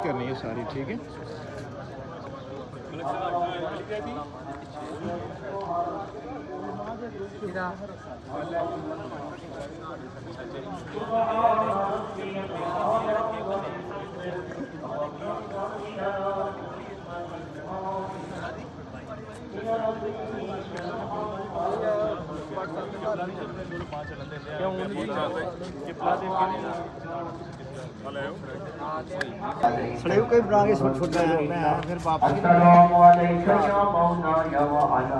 करनी है सारी, ठीक है। सड़े कोई ब्रांगे छोटा है मैं फिर वापस अस्सलामु अलैका या मौलाया व अला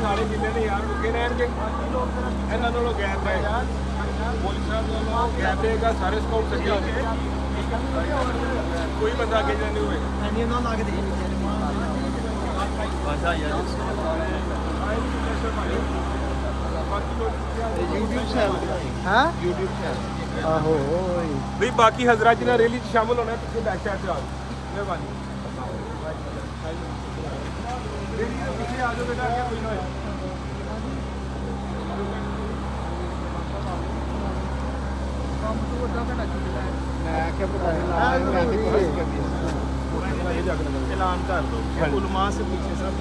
सारे जिले ने यार रुके रहने इन्होंने गैर पे पुलिस गैर देगा सारे स्कूल सके कोई बंदा आगे जाने हुए आहो भाई बाकी हजरा जिन्हें रैली शामिल होना है पिछले बैक साइड से आओ मेहरबानी पीछे आ जाओ बेटा क्या कोई ना ऐलान कर दो उलमा से पीछे सब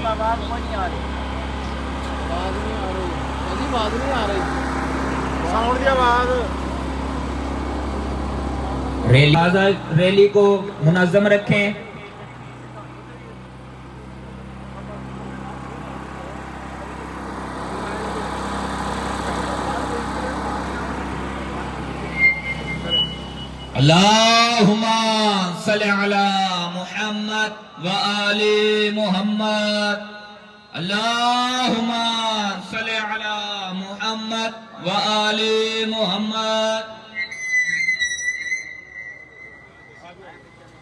आवाज नहीं आ रही साउंड की आवाज रैली को मुनज़्ज़म रखें। अल्लाहुम्मा सल्लि अला मुहम्मद व आले मुहम्मद। अल्लाहुम्मा सल्लि अला मुहम्मद व आले मुहम्मद।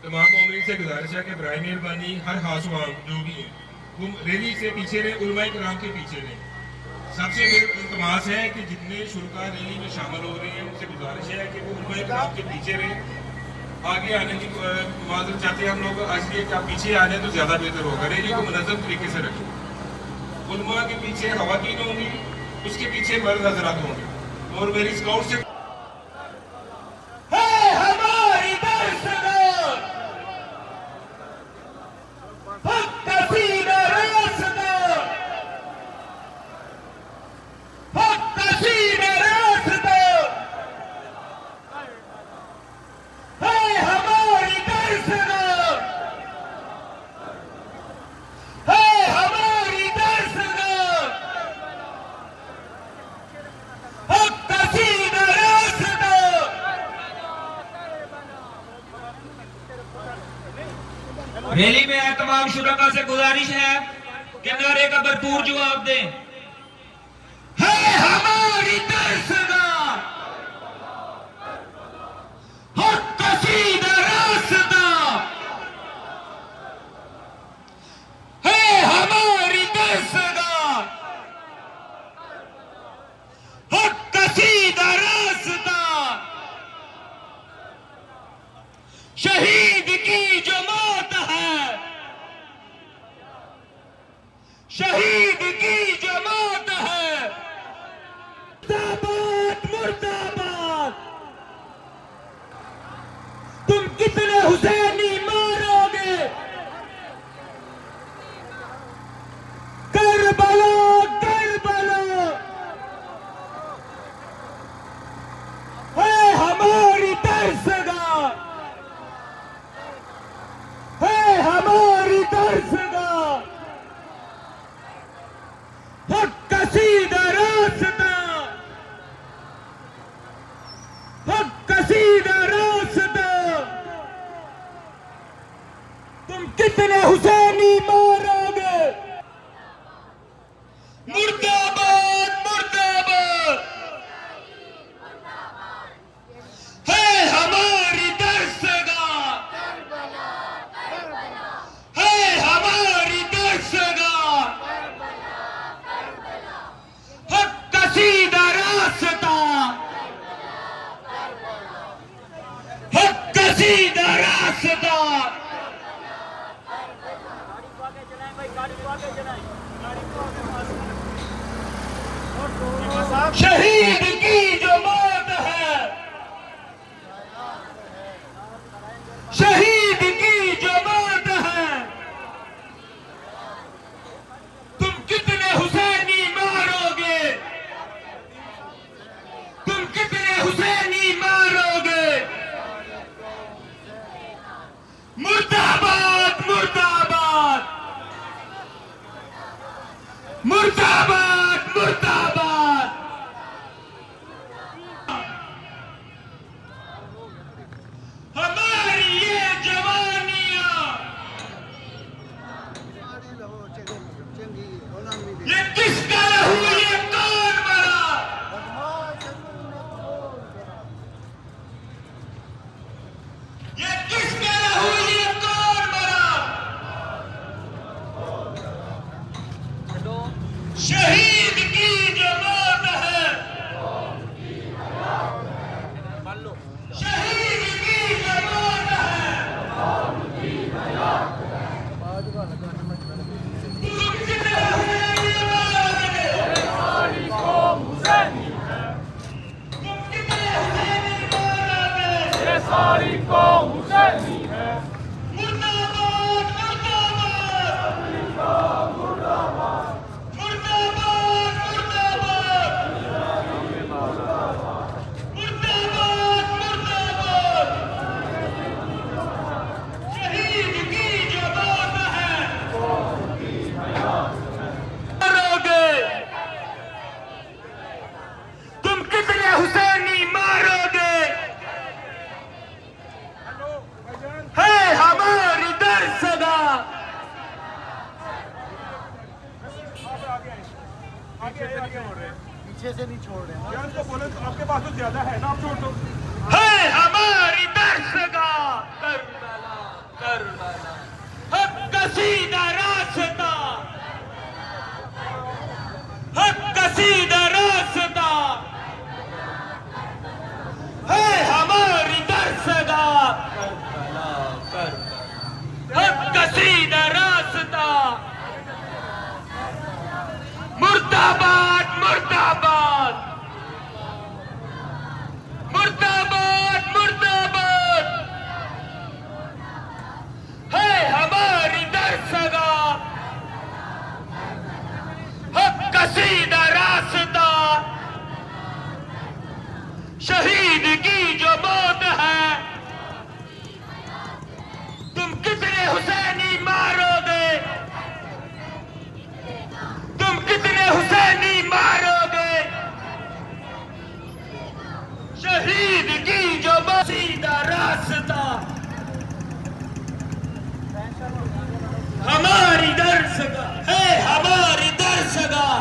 तमाम मोमिन से गुजारिश है कि बराए मेहरबानी हर खासवाम जो भी है वो रैली से पीछे रहे, उलमाए किराम के पीछे रहे। सबसे मेरी इल्तमास है कि जितने शुरका रैली में शामिल हो रहे हैं उनसे गुजारिश है कि वो उलमाए किराम के पीछे रहे। आगे आने की माजरत चाहते हैं हम लोग, इसलिए कि आप पीछे आ जाए तो ज़्यादा बेहतर होगा। रैली को मुनज़्ज़म तरीके से रखें। उलमा के पीछे ख़वातीन होंगी, उसके पीछे मर्द हज़रात होंगे और मेरी स्काउट से रैली में आए तमाम शुरका से गुजारिश है कि नारे का भरपूर जवाब दें। है हमारी दरसगार हक कसीदा रास्ता, है हमारी दरसगार हक कसीदा रास्ता। शहीद की जो मौत है शहीद की जो मौत है, मुर्दाबाद मुर्दाबाद। तुम कितने हुसैनी मारोगे, करबला करबला है हमारी दर्शगाह, है हमारी दर्शगाह। हक का सीधा रास्ता, हक का सीधा रास्ता। तुम कितने हुसैनी मारोगे, मुर्दाबाद मुर्दाबाद है हमारी दर्शगाह, है हमारी दर्शगाह। हक का सीधा रास्ता, हक का सीधा रास्ता। शहीद की जो मौत है, शहीद की जो मौत है। तुम कितने हुसैनी मारोगे, तुम कितने हुसैनी मारोगे। मुर्दाबाद मुर्दाबाद मुर्दाबाद मुर्दाबाद। हमारी ये जवानियां, ये किसका लहू, ये कौन मरा, ये किसका लहू, ये कौन मरा। शहीद की जो मौत है, शहीद की जो मौत है। तुम कितने हुसैनी मारोगे, तुम कितने हुसैनी मारोगे। ये सारी कौम हुसैनी है। मुर्दाबाद मुर्दाबाद मुर्दाबाद मुर्दाबाद मुर्दाबाद। शहीद की जो मौत है, मारोगे। तुम कितने हुसैनी मारोगे, है हमारी दर्शगाह। पीछे से नहीं छोड़ रहे यार, उनको बोले तो आपके पास तो ज्यादा है ना, आप छोड़ दो। है हमारी दर्शगाह, करबला करबला। हक का सीधा रास्ता, हक का सीधा रास्ता। है हमारी दर्शगाह, करबला करबला। हक का सीधा रास्ता। मुर्दाबाद मुर्दाबाद मुर्दाबाद मुर्दाबाद है हमारी दर्शगाह। हक का सीधा रास्ता, शहीद की जो मौत है। तुम कितने हुसैनी मारोगे, तुम कितने हुसैनी मारोगे। शहीद की जो सीधा रास्ता, हमारी दर्शगाह है हमारी दर्शगाह।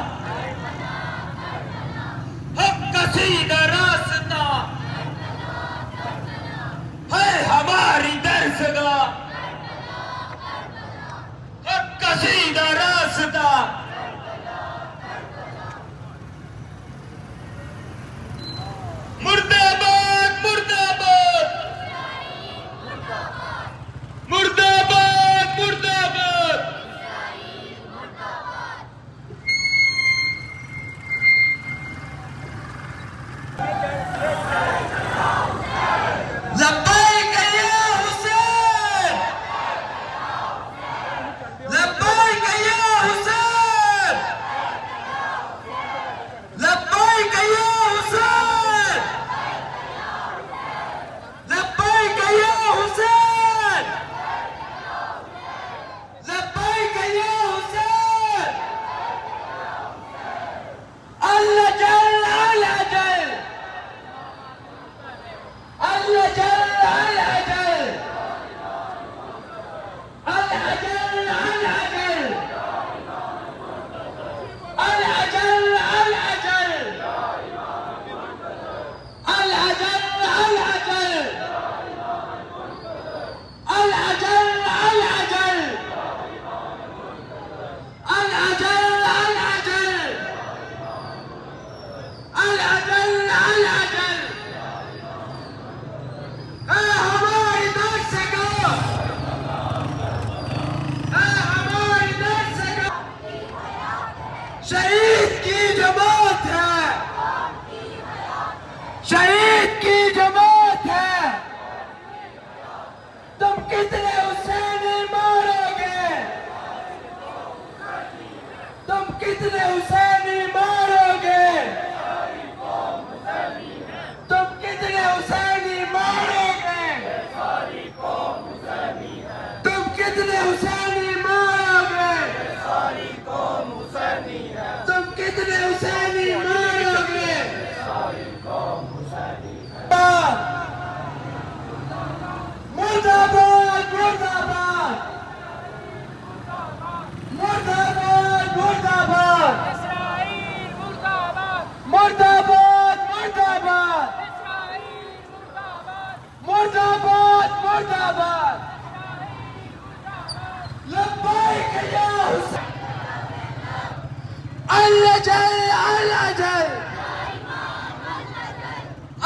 अल्लाह जल अल्लाह जल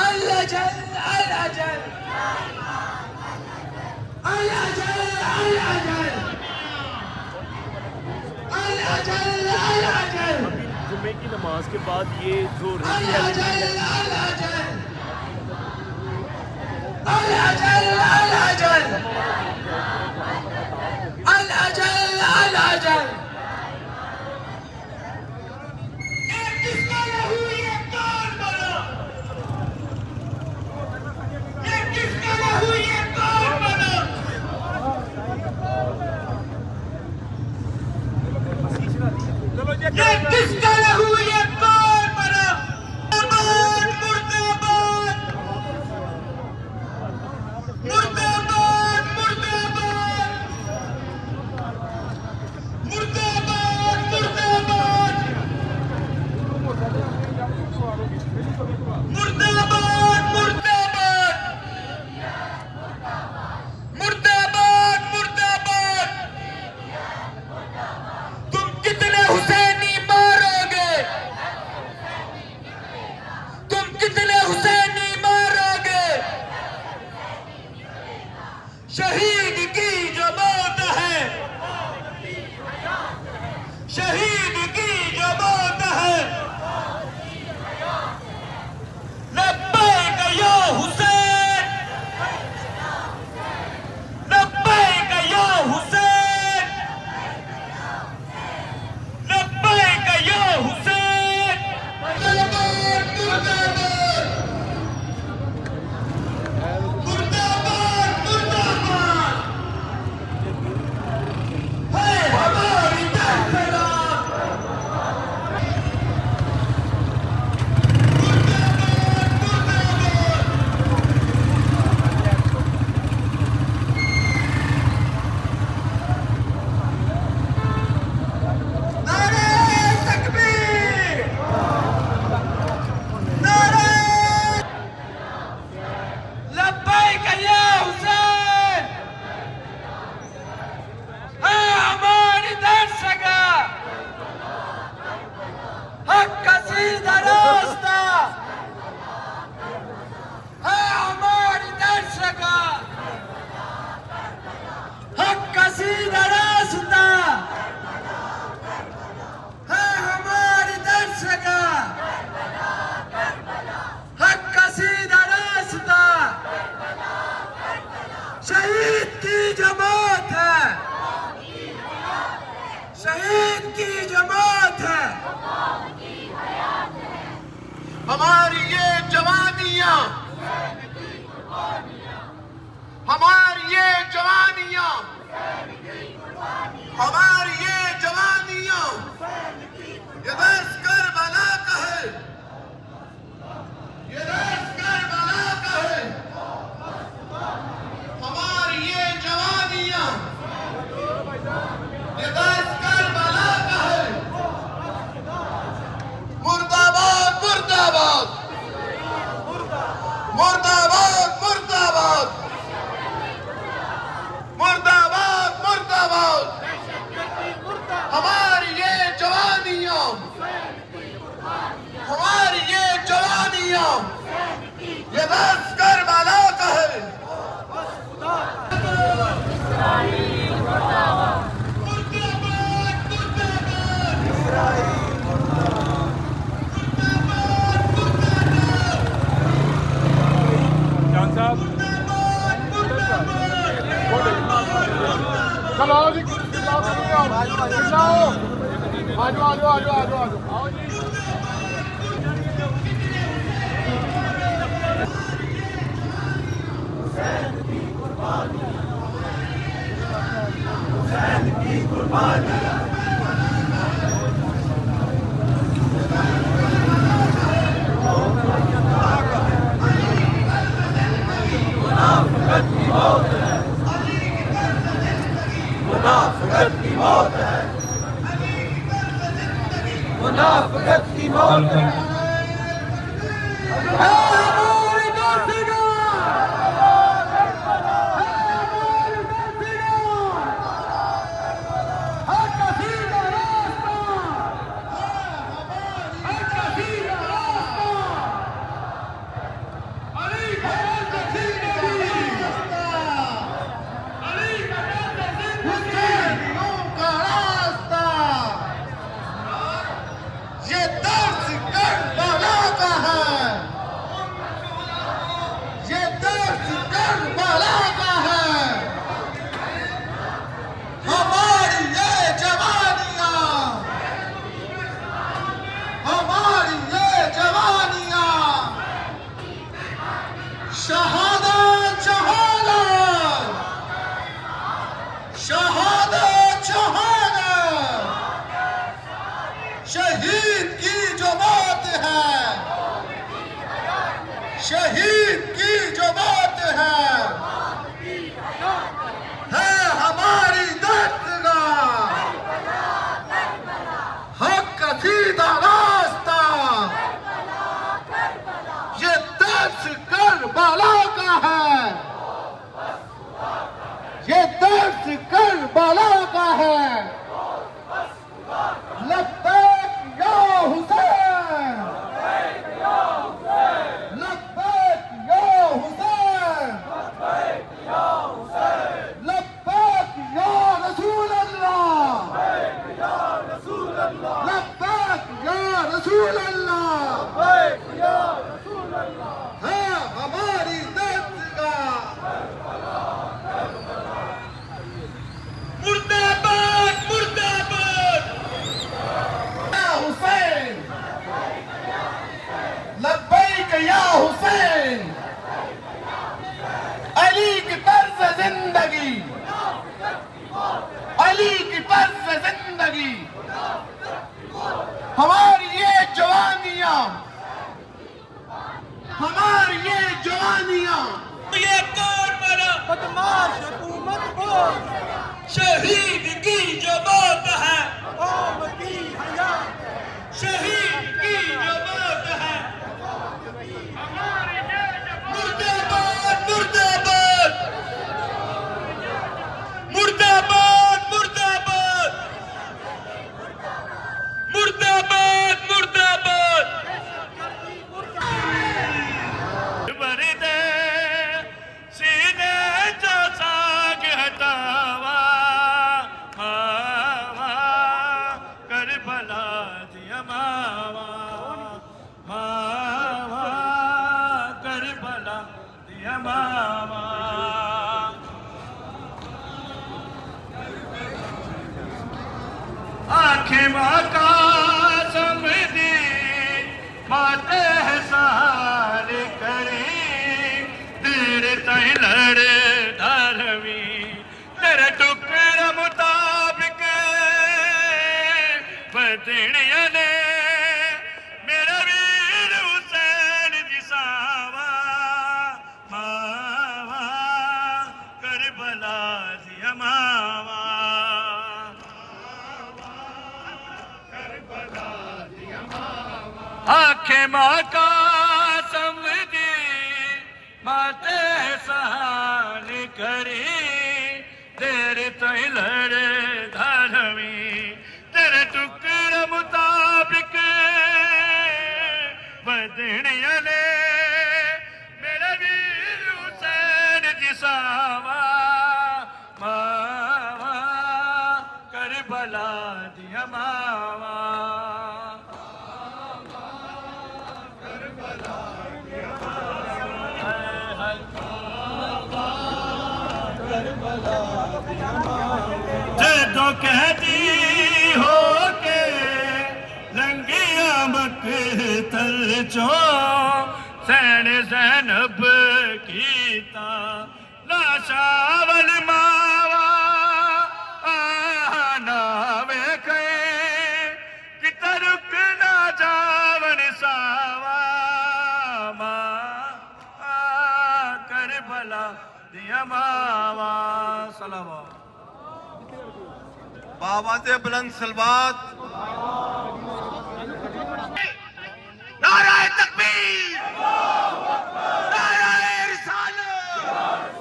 अल्लाह जल अल्लाह जल अल्लाह जल अल्लाह जल अल्लाह जल अल्लाह जल। जुम्मे की नमाज के बाद ये जो अल्लाह जल अल्लाह जल अल्लाह जल अल्लाह जल अल्लाह जल अल्लाह जल। ये किसका लहू ये कौन बना? ये किसका लहू ये कौन बना? ये किसका लहू ये कौन बना? मुर्दाबाद मुर्दाबाद मुर्दाबाद मुर्दाबाद मुर्दाबाद मुर्दाबाद मुर्दाबाद मुर्दाबाद। तुम कितने हुसैनी मारोगे? तुम कितने हुसैनी मारोगे? शहीद की जो मौत है, शहीद की जो मौत है, लब्बैक या हुसैन, लब्बैक या हुसैन, लब्बैक या हुसैन। मुर्दाबाद मुर्दाबाद मुर्दाबाद है हमारी दहशत। नारे तकबीर, नारे लब्बैक या हुसैन। है हमारी दरसगाह, हक का सीधा रास्ता, है हमारी दरसगाह, हक का सीधा रास्ता, है हमारी दरसगाह, हक का सीधा रास्ता। शहीद की जमात है, शहीद की जमात है। हमारी ये जवानियां, हमारी ये जवानियां, हमारी ये जवानियां, ये दर्द करबला का है, ये दर्द करबला का है। हमारी ये जवानियां, ये दर्द करबला का है। मुर्दाबाद मुर्दाबाद मुर्दाबाद मुर्दाबाद मुर्दाबाद मुर्दाबाद। हमारी ये जवानियां, हमारी ये जवानियां, ये दर्द करबला का है। जान साहब चलो आओ जी, चिल्लाओ चिल्लाओ चिल्लाओ, आ जाओ आ जाओ आ जाओ आ जाओ आओ जी। मुनाफिकत की मौत है, मुनाफिकत की मौत है। शहीद की जो मौत है, शहीद की जो मौत है हमारी दस्तगाह, हक का सीधा रास्ता, ये दर्श करबला का है, ये दर्श करबला का है। लब्बैक या हुसैन, लब्बैक या हुसैन, लब्बैक या रसूल अल्लाह, लब्बैक या रसूल अल्लाह, है हमारी दस्तगाह। मुर्दाबाद मुर्दाबाद या हुसैन, लब्बैक या हुसैन, अली की तर्ज जिंदगी, अली की तर्ज जिंदगी, हमारी ये जवानियां, हमारी ये जवानियां, ये कौन बना बदमाश हुकूमत को शहीद की जो मौत है, कौम की हयात, शहीद की जो मौत है। मुर्दाबाद मुर्दाबाद मुर्दाबाद मुर्दाबाद मुर्दाबाद मुर्दाबाद बरदे सीने जो साग हटावा मावा करबला दिया मावा मावा करबला दिया मावा। आंखें माँ का समझी माते सारे करे तेरे ताई लड़े धारवी तेरे टुकड़े मुताबिक बदनिया ने मेरा वीर हुसैन जिसावा मावा करबला दिया मावा। आंखें माँ का समझी माते सहान करी तेरे तय लड़े धारवी तेरे टुकड़े मुताबिक बदनिया ने मेरा वीर हुसैन जिसावा मावा करबला दिया मावा। जो कहती हो के लंगिया मकतल चो सैन ज़ैनब कीता लाशावल मावा आना वेखे कि तरुक ना जावन सावा माँ करबला दिया मावा। सलावा बाबा से बुलंद सलवात। नाराए तकबीर, नाराए रिसालत,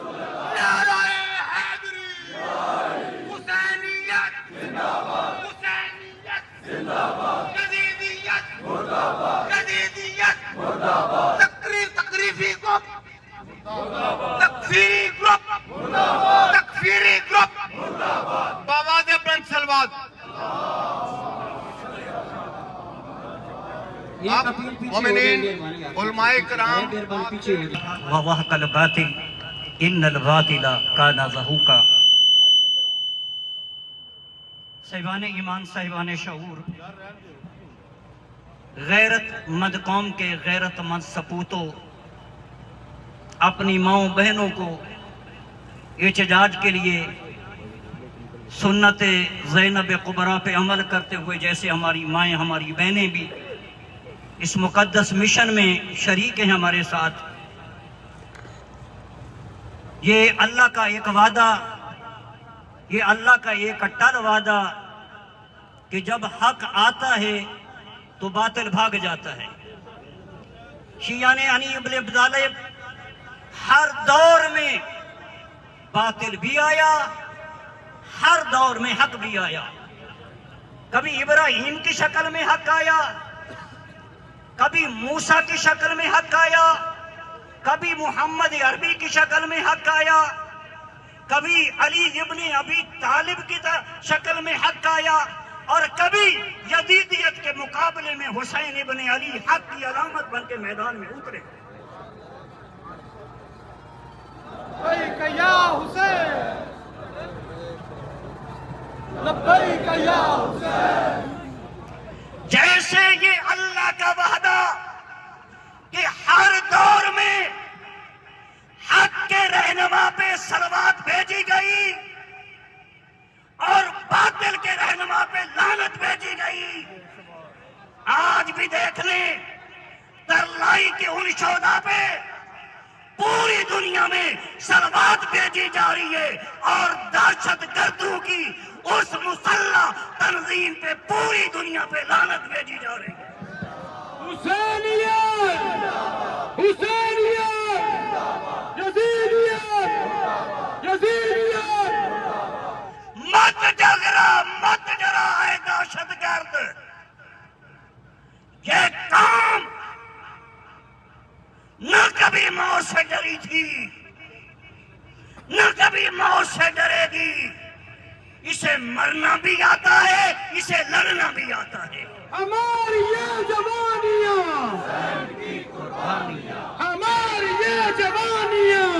नाराए हैदरी, हुसैनियत जिंदाबाद, हुसैनियत जिंदाबाद, यजीदियत मुर्दाबाद, यजीदियत मुर्दाबाद, तकरीफी ग्रुप मुर्दाबाद, तकफीरी ग्रुप मुर्दाबाद, तकफीरी ग्रुप मुर्दाबाद। बाबा से बुलंद सलवात। मोमिनीन, उलमाए कराम, ववहकल बातिल इन्नल बातिला काना ज़हूका। साहिबान ईमान, साहिबान शऊर, गैरतमंद कौम के गैरतमंद सपूतों, अपनी माओ बहनों को एहतजाज के लिए सुन्नत ज़ैनब कुबरा पे अमल करते हुए, जैसे हमारी माएँ, हमारी बहनें भी इस मुक़द्दस मिशन में शरीक हैं हमारे साथ। ये अल्लाह का एक वादा, ये अल्लाह का एक अट्टल वादा कि जब हक आता है तो बातिल भाग जाता है। शियाने अली इब्न अबी तालिब हर दौर में बातिल भी आया, हर दौर में हक भी आया। कभी इब्राहिम की शक्ल में हक आया, कभी मूसा की शक्ल में हक आया, कभी मोहम्मद अरबी की शक्ल में हक आया, कभी अली इब्न अबी तालिब की शक्ल में हक आया, और कभी यजीदियत के मुकाबले में हुसैन इब्न अली हक की अलामत बन के मैदान में उतरे। लब्बैक या हुसैन, लब्बैक या हुसैन। जैसे ये अल्लाह का वादा कि हर दौर में हक के रहनुमा पे सलवात भेजी गई और बातिल के रहनुमा पे लानत भेजी गई, आज भी देख लें तरलाई के उन शोधा पे पूरी दुनिया में सलवात भेजी जा रही है और दहशतगर्दों की उस मुसल्लह तंजीम पे पूरी दुनिया पे लानत भेजी जा रही है। हुसैनियत, हुसैनियत, यजीदियत, यजीदियत। मत डरा है दहशतगर्द। ये काम न कभी मौत से डरी थी, न कभी मौत से डरेगी। इसे मरना भी आता है, इसे लड़ना भी आता है। हमारी ये जवानियां, हमारी ये जवानियां,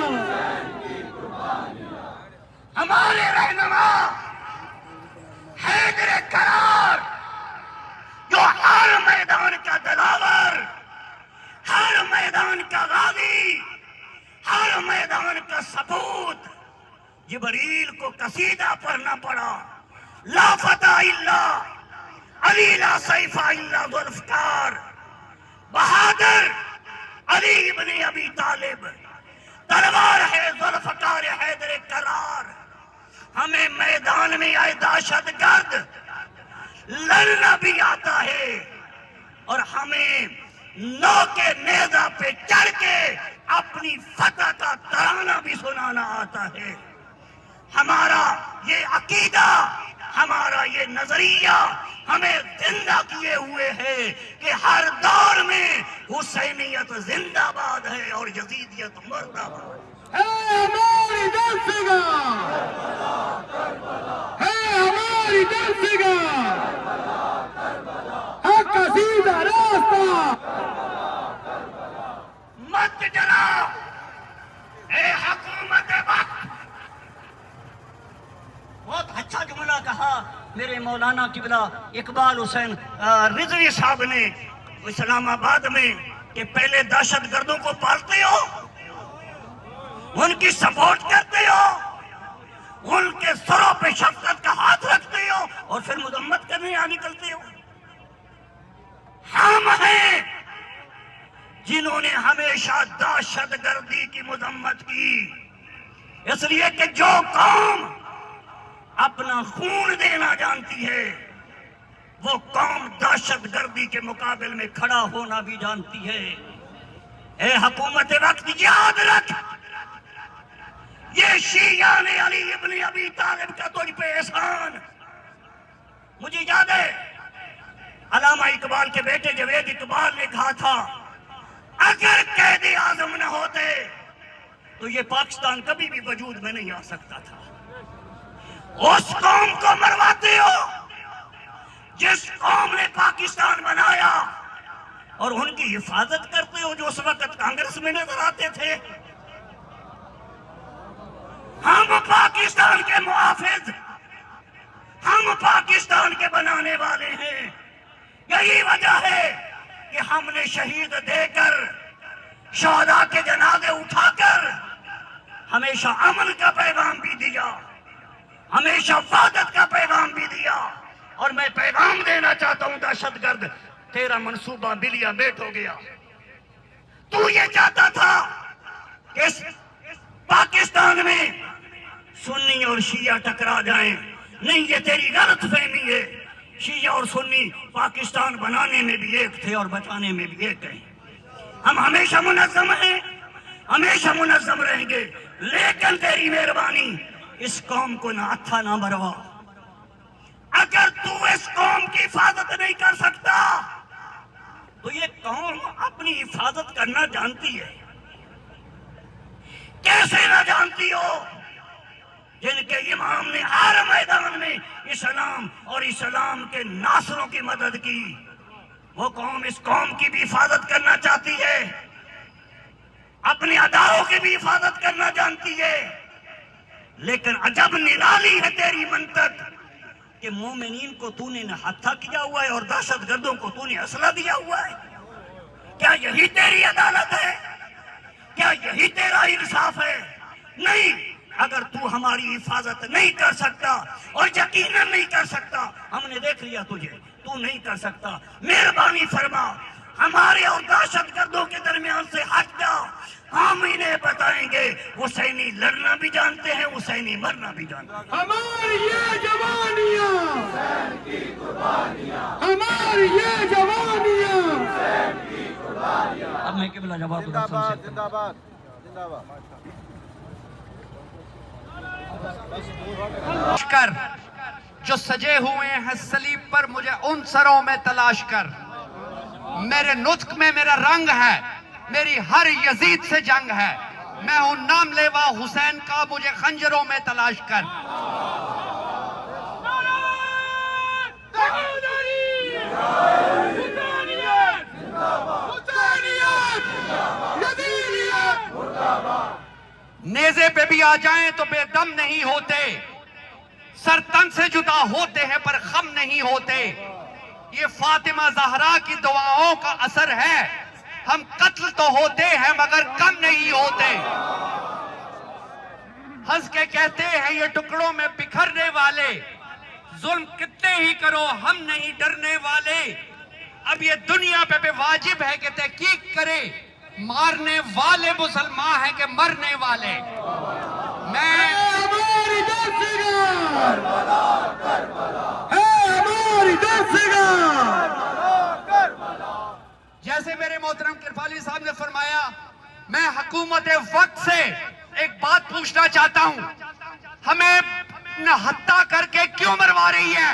हमारे रहनुमा हैदर करार, जो हर मैदान का दलावर, हर मैदान का गाजी, हर मैदान का सपूत, जिब्रील को कसीदा पढ़ना पड़ा, ला फता इल्ला अली ला सैफा इल्ला जुल्फकार। बहादुर अली इब्न अबी तालिब, तलवार है जुल्फकार हैदर करार। हमें मैदान में आए दहशतगर्द लड़ना भी आता है और हमें नौ के नेजा पे चढ़ के अपनी फतह का तराना भी सुनाना आता है। हमारा ये अकीदा, हमारा ये नजरिया हमें जिंदा किए हुए है कि हर दौर में हुसैनियत जिंदाबाद है और यजीदियत मुर्दाबाद है। हमारी दस्तगाह, है हमारी दस्तगाह, हक का सीधा रास्ता। मत डरा ए हुकूमत वक्त। बहुत अच्छा जुमला कहा मेरे मौलाना किबला इकबाल हुसैन रिजवी साहब ने इस्लामाबाद में कि पहले दहशतगर्दों को पालते हो, उनकी सपोर्ट करते हो, उनके सरों पे शफकत का हाथ रखते हो और फिर मजम्मत करने यहाँ निकलते हो। हम हैं जिन्होंने हमेशा दहशतगर्दी की मजम्मत की, इसलिए कि जो कौम अपना खून देना जानती है वो कौम दहशतगर्दी के मुकाबले में खड़ा होना भी जानती है। ए हुकूमत वक्त याद रख, ये शिया ने अली इब्न अबी तालिब का तुझ पे एहसान। मुझे याद है अल्लामा इकबाल के बेटे जवेद इकबाल ने कहा था, अगर कैद आजम न होते तो ये पाकिस्तान कभी भी वजूद में नहीं आ सकता था। उस कौम को मरवाते हो जिस कौम ने पाकिस्तान बनाया और उनकी हिफाजत करते हो जो उस वक्त कांग्रेस में नजर आते थे। हम पाकिस्तान के मुहाफिज, हम पाकिस्तान के बनाने वाले हैं। यही वजह है कि हमने शहीद देकर, शोहदा के जनाजे उठाकर हमेशा अमन का पैगाम भी दिया। हमेशा वहादत का पैगाम भी दिया। और मैं पैगाम देना चाहता हूं दहशतगर्द, तेरा मंसूबा बिलिया बेट हो गया। तू ये चाहता था कि इस पाकिस्तान में सुन्नी और शिया टकरा जाएं। नहीं, ये तेरी गलत फहमी है। शिया और सुन्नी पाकिस्तान बनाने में भी एक थे और बचाने में भी एक हैं। हम हमेशा मुनज़्ज़म हैं, हमेशा मुनज़्ज़म रहेंगे, लेकिन तेरी मेहरबानी इस कौम को ना अच्छा ना मरवा। अगर तू इस कौम की हिफाजत नहीं कर सकता तो ये कौम अपनी हिफाजत करना जानती है। कैसे ना जानती हो? जिनके इमाम ने हर मैदान में इस्लाम और इस्लाम के नासरों की मदद की, वो कौम इस कौम की भी हिफाजत करना चाहती है, अपने अदाओं की भी हिफाजत करना जानती है। लेकिन अजब निराली है तेरी मंतक कि मोमिनीन को तूने हत्या किया हुआ है और दहशतगर्दों को तूने असला दिया हुआ है। क्या यही तेरी अदालत है? क्या यही तेरा इंसाफ है? नहीं, अगर तू हमारी हिफाजत नहीं कर सकता और यकीनन नहीं कर सकता, हमने देख लिया तुझे, तू नहीं कर सकता, मेहरबानी फरमा हमारे और दहशतगर्दों के दरमियान से हट जा। हम इन्हें बताएंगे हुसैनी लड़ना भी जानते हैं, हुसैनी मरना भी जानते हैं। हमारी ये जवानियां, हमारी ये जवानियां। अब मैं केवल जवाब जिंदाबाद जिंदाबाद जिंदाबाद। कर जो सजे हुए हैं सलीब पर, मुझे उन सरों में तलाश कर। मेरे नुत्क में मेरा रंग है, मेरी हर यजीद से जंग है। मैं हूं नाम लेवा हुसैन का, मुझे खंजरों में तलाश कर। नेज़े पे भी आ जाएं तो बेदम नहीं होते, सर तन से जुदा होते हैं पर खम नहीं होते। ये फातिमा ज़हरा की दुआओं का असर है। हम कत्ल तो होते हैं मगर कम नहीं होते। हंस के कहते हैं ये टुकड़ों में बिखरने वाले, जुल्म कितने ही करो हम नहीं डरने वाले। अब ये दुनिया पे भी वाजिब है कि तहकीक करे, मारने वाले मुसलमान हैं कि मरने वाले। मैं हमारी जैसे मेरे मोहतरम किरपाली साहब ने फरमाया, मैं हुकूमत वक्त से एक बात पूछना चाहता हूं, हमें हत्या करके क्यों मरवा रही है?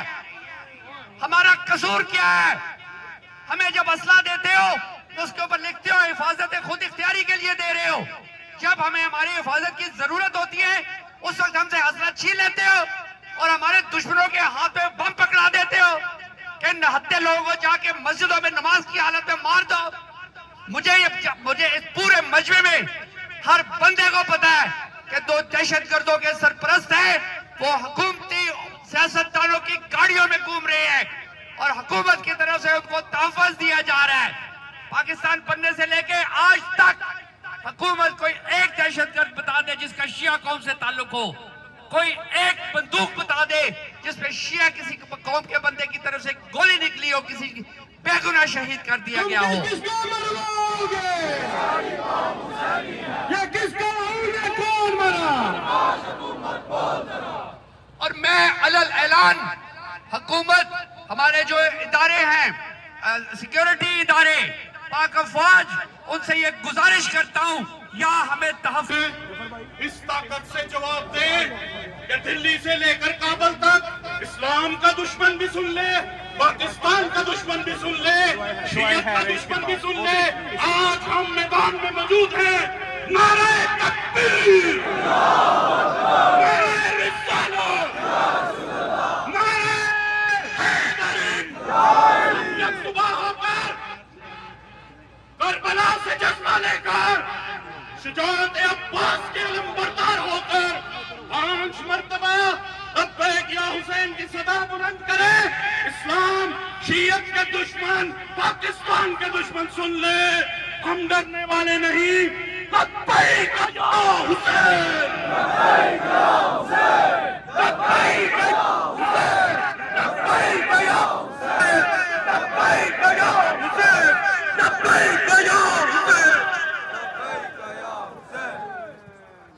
हमारा कसूर क्या है? हमें जब असला देते हो तो उसके ऊपर लिखते हो हिफाजत खुद इख्तियारी के लिए दे रहे हो। जब हमें हमारी हिफाजत की जरूरत होती है उस वक्त हमसे असला छीन लेते हो और हमारे दुश्मनों के हाथ में बम पकड़ा देते हो कि नहत्ते लोगों को जाके मस्जिदों में नमाज की हालत में मार दो। मुझे इस पूरे मजमे में हर बंदे को पता है कि दो दहशतगर्दों के सरपरस्त हैं, वो हुकूमती सियासतदानों की गाड़ियों में घूम रहे हैं और हुकूमत की तरफ से उनको तहफ़्फ़ुज़ दिया जा रहा है। पाकिस्तान बनने से लेके आज तक हुकूमत कोई एक दहशतगर्द बता दे जिसका शिया कौम से ताल्लुक हो, कोई एक बंदूक बता दे जिसपे शिया किसी कौम के बंदे की तरफ से गोली निकली हो, किसी बेगुनाह शहीद कर दिया गया हो। किसको मरवाओगे? ये किसको कौन मरा? और मैं अलल ऐलान हुकूमत, हमारे जो इदारे हैं, सिक्योरिटी इदारे, पाक अफवाज, उनसे ये गुजारिश करता हूं, या हमें तहफ़्फ़ुज़ इस ताकत से जवाब दे कि दिल्ली से लेकर काबल तक इस्लाम का दुश्मन भी सुन ले, पाकिस्तान का दुश्मन भी सुन ले, शियत का दुश्मन भी सुन ले। आज हम मैदान में मौजूद हैं। नारे तकबीर, नारे रिसालत, नारे हैदरी। जब सुबह होकर करबला से जज्बा लेकर शुजाअत अब्बास के अलंबरदार होकर 5 मरतबा लब्बैक या हुसैन की सदा बुलंद करे। इस्लाम शियत के दुश्मन, पाकिस्तान के दुश्मन सुन ले, हम डरने वाले नहीं। लब्बैक या हुसैन, लब्बैक या हुसैन, लब्बैक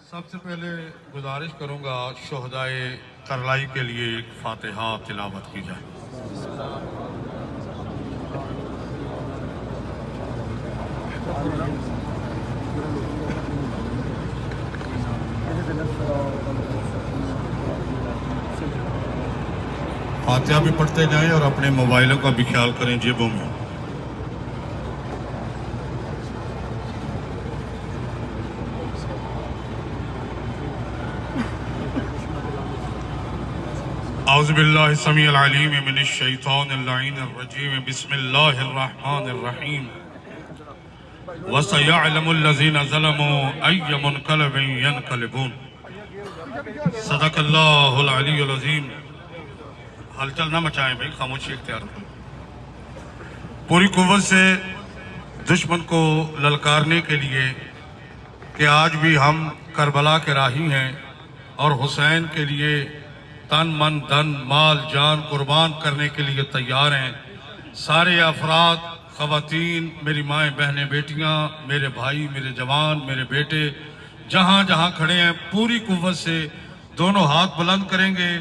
सबसे पहले गुजारिश करूंगा शोहदाए करलाई के लिए एक फातिहा तिलावत की जाए। फातिहा भी पढ़ते जाएं और अपने मोबाइलों का भी ख्याल करें जेबों में। औज़ुबिल्लाहि समीउल अलीम मिनश शैतानिर रजीम बिस्मिल्लाहिर रहमानिर रहीम वसयअलमुल लज़ीना ज़लमू अय्य मुनक़लबिन यनक़लिबून। सदक़ल्लाहुल अलीयुल अज़ीम। हलचल ना मचाएं भाई, खामोशी इख्तियार करें। पूरी कुव्वत से दुश्मन को ललकारने के लिए कि आज भी हम करबला के राही हैं और हुसैन के लिए तन मन धन माल जान कुर्बान करने के लिए तैयार हैं। सारे अफराद, ख़वातीन, मेरी माएँ बहनें बेटियाँ, मेरे भाई, मेरे जवान, मेरे बेटे जहाँ जहाँ खड़े हैं पूरी कुव्वत से दोनों हाथ बुलंद करेंगे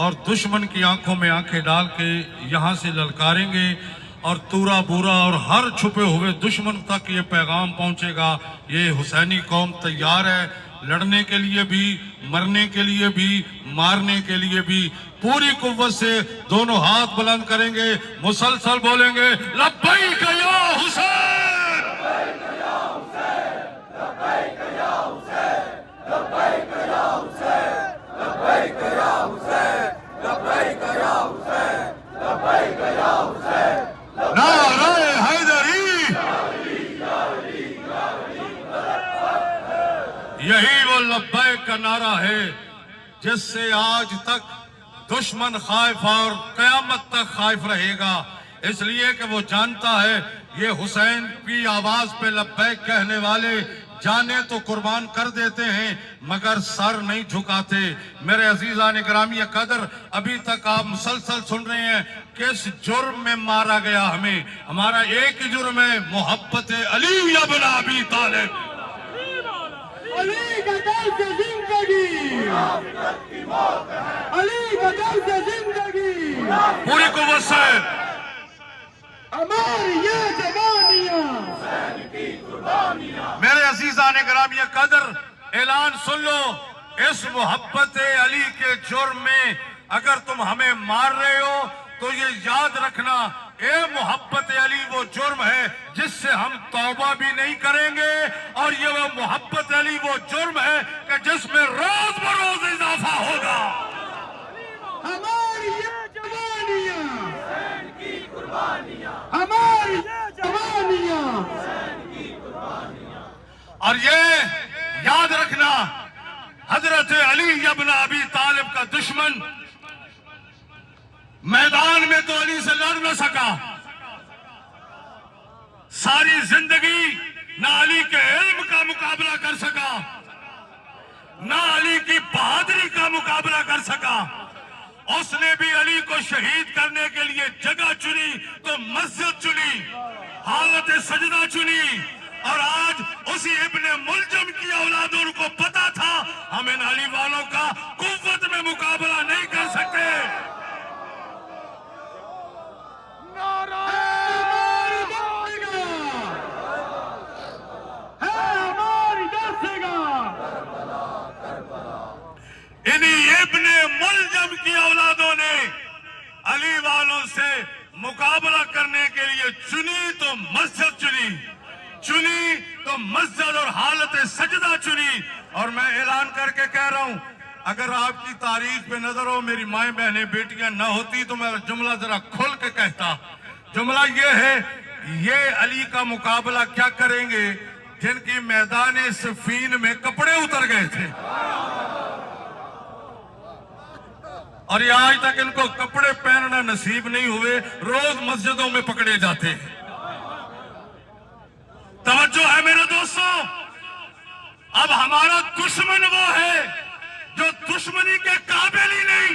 और दुश्मन की आंखों में आंखें डाल के यहाँ से ललकारेंगे और तूरा बूरा और हर छुपे हुए दुश्मन तक ये पैगाम पहुँचेगा। ये हुसैनी कौम तैयार है लड़ने के लिए भी, मरने के लिए भी, मारने के लिए भी। पूरी कुव्वत से दोनों हाथ बुलंद करेंगे, मुसलसल बोलेंगे लब्बैक या हुसैन, लब्बैक या हुसैन, लब्बैक या हुसैन, लब्बैक या हुसैन, लब्बैक या हुसैन, लब्बैक या हुसैन, लब्बैक या हुसैन। नारे हैदरी, यही वो लब्बैक का नारा है जिससे आज तक दुश्मन खाइफ और कयामत तक खाइफ रहेगा। इसलिए कि वो जानता है ये हुसैन की आवाज पे लब्बैक कहने वाले जाने तो कुर्बान कर देते हैं मगर सर नहीं झुकाते। मेरे अजीजान गिरामी कदर, अभी तक आप मुसलसल सुन रहे हैं किस जुर्म में मारा गया हमें। हमारा एक ही जुर्म है, मोहब्बत अली इब्न अबी तालिब। अली का दर्द से जिंदगी, अली का दर्द से जिंदगी, पूरी कुव्वत से हमारी ये जवानियां, मेरे अजीजान गिरामी कदर, ऐलान सुन लो। इस मोहब्बत अली के जुर्म में अगर तुम हमें मार रहे हो तो ये याद रखना, ए मोहब्बत अली वो जुर्म है जिससे हम तौबा भी नहीं करेंगे और ये वो मोहब्बत अली वो जुर्म है कि जिसमें रोज बरोज इजाफा होगा। हमारी ये जवानियां, हमारी ये जवानियां, और ये याद रखना, हजरत अली इब्न अबी तालिब का दुश्मन मैदान में तो अली से लड़ न सका, सारी जिंदगी ना अली के इल्म का मुकाबला कर सका, ना अली की बहादुरी का मुकाबला कर सका। उसने भी अली को शहीद करने के लिए जगह चुनी तो मस्जिद चुनी, हालत सजदा चुनी। और आज उसी इब्ने मुलजम की औलादों को पता था हम इन अली वालों का कुव्वत में मुकाबला नहीं कर सकते। इन्हीं इब्ने मुलजम की औलादों ने अली वालों से मुकाबला करने के लिए चुनी तो मस्जिद चुनी, चुनी तो मस्जिद और हालत सजदा चुनी। और मैं ऐलान करके कह रहा हूं, अगर आपकी तारीफ पे नजर हो मेरी माए बहनें बेटियां न होती तो मैं जुमला जरा खोल के कहता। जुमला ये है, ये अली का मुकाबला क्या करेंगे जिनकी मैदान सफीन में कपड़े उतर गए थे और ये आज तक इनको कपड़े पहनना नसीब नहीं हुए, रोज मस्जिदों में पकड़े जाते हैं। तवज्जो है मेरे दोस्तों, अब हमारा दुश्मन वो है जो दुश्मनी के काबिल ही नहीं।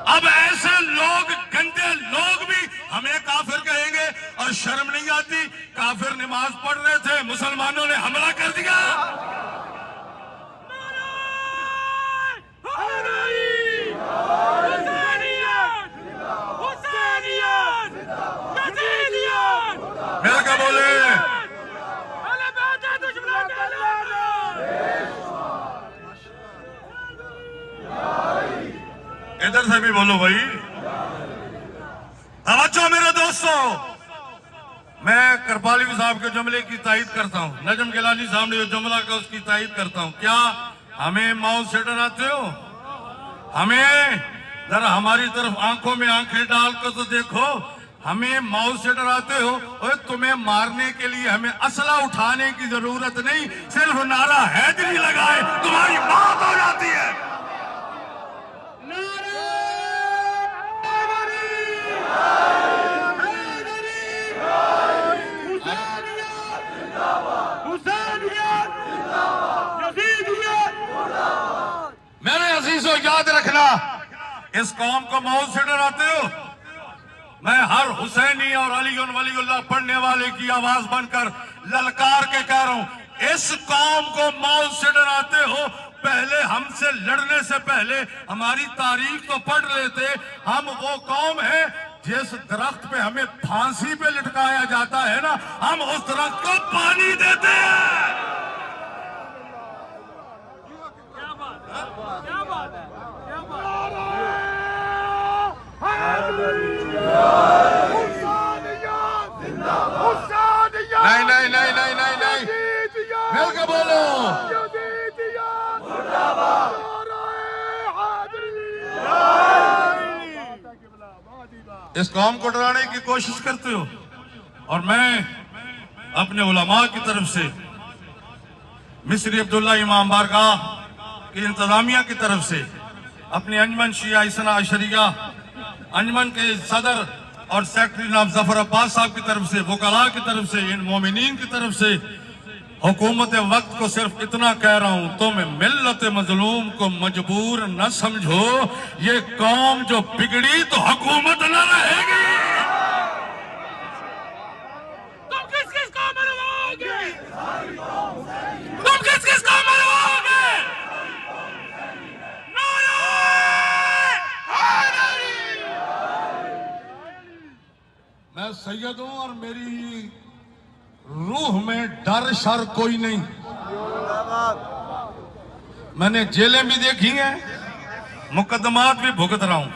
अब ऐसे लोग, गंदे लोग भी हमें काफिर कहेंगे और शर्म नहीं आती। काफिर नमाज पढ़ रहे थे, मुसलमानों ने हमला कर दिया। मेरा क्या बोले, इधर से भी बोलो भाई। तवज्जो मेरे दोस्तों, मैं करपाली साहब के जुमले की तायद करता हूँ। नजम गिलानी साहब ने जो जुमला का उसकी तायद करता हूँ। क्या हमें मौत से डराते हो? हमें जरा हमारी तरफ आंखों में आंखें डालकर तो देखो, हमें मौत से डराते हो। और तुम्हें मारने के लिए हमें असला उठाने की जरूरत नहीं, सिर्फ नारा हैदरी लगाए तुम्हारी मौत हो जाती है। मेरे अजीजों, याद रखना, इस कौम को मौत से डराते हो। मैं हर हुसैनी और अली वलीउल्लाह पढ़ने वाले की आवाज बनकर ललकार के कह रहा हूं, इस कौम को मौत से डराते हो। पहले हमसे लड़ने से पहले हमारी तारीख तो पढ़ लेते। हम वो कौम है जिस दरख्त पे हमें फांसी पे लटकाया जाता है ना, हम उस दरख्त को पानी देते हैं। नहीं नहीं नहीं नहीं नहीं नहीं, मिलकर बोलो। इस कौम को डराने की कोशिश करते हो। और मैं अपने उलमा की तरफ से, मिस्री अब्दुल्ला इमाम बारगाह की इंतजामिया की तरफ से, अपनी अंजमन शिया इस्ना अशरिया अंजमन के सदर और सेक्रेटरी जनाब जफर अब्बास साहब की तरफ से, वकला की तरफ से, इन मोमिनीन की तरफ से हुकूमत वक्त को सिर्फ इतना कह रहा हूं, तुम मिल्लत मजलूम को मजबूर न समझो। ये कौम जो बिगड़ी तो हुकूमत न रहेगी। तुम किस किस को मरवाओगे? तुम किस किस को मरवाओगे? मैं सैयद हूं और मेरी रूह में डर शर कोई नहीं। मैंने जेलें भी देखी हैं, मुकदमात भी भुगत रहा हूं।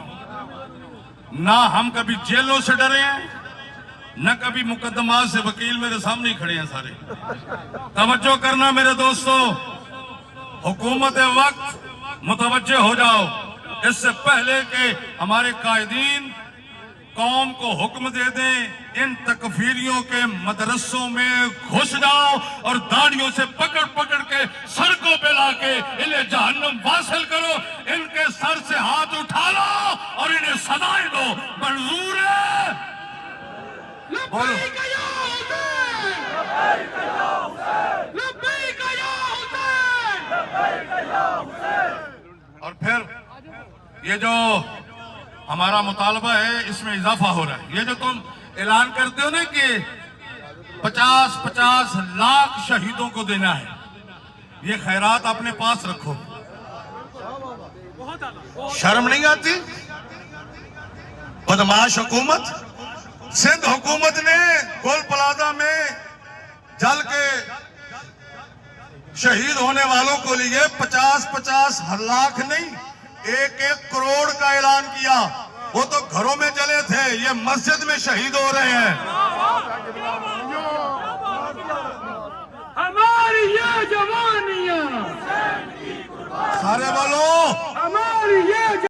ना हम कभी जेलों से डरे हैं, न कभी मुकदमात से। वकील मेरे सामने ही खड़े हैं सारे। तवज्जो करना मेरे दोस्तों, हुकूमत वक्त मुतवज्जे हो जाओ। इससे पहले कि हमारे कायदीन कौम को हुक्म दे दें, इन तकफीरियों के मदरसों में घुस जाओ और दाढ़ियों से पकड़ पकड़ के सड़कों पे लाके इन्हें जहन्नुम वासिल करो। इनके सर से हाथ उठा लो और इन्हें सजाएं दो। मंजूर है? बोलो। और फिर ये जो हमारा मुतालबा है, इसमें इजाफा हो रहा है। ये जो तुम ऐलान करते हो ना कि 50-50 लाख शहीदों को देना है, ये खैरात अपने पास रखो। शर्म नहीं आती? बदमाश हुकूमत। सिंध हुकूमत ने गोल प्लाजा में जल के शहीद होने वालों को लिए 50-50 लाख नहीं, 1-1 करोड़ का ऐलान किया। वो तो घरों में जले थे, ये मस्जिद में शहीद हो रहे हैं। हमारी ये जवानियां, सारे बोलो, हमारी ये